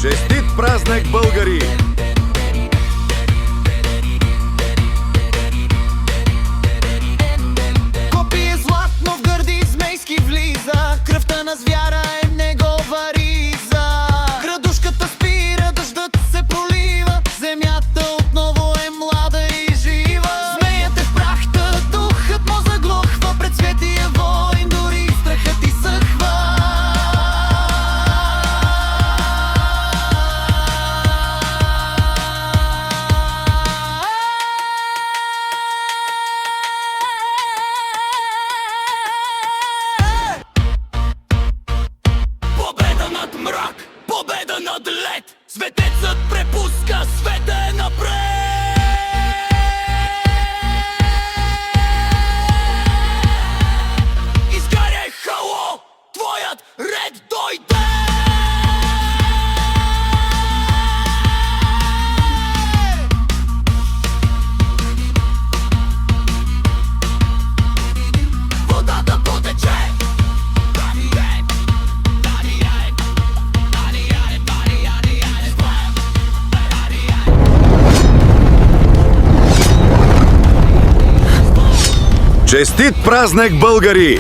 Честит празник, българи! Копие златно в гърди змейски влиза, кръвта на звяра е негова риза. Градушката спира, дъждът се пролива, земята отново е млада и жива. Змеят е в прахта, духът му заглохва, пред светия войн дори страхът изсъхва. Победа над мрак, победа над лед. Светецът препуска, света е напред. Изгаряй, хало, твоят ред дойде. Водата потече. Честит празник, българи!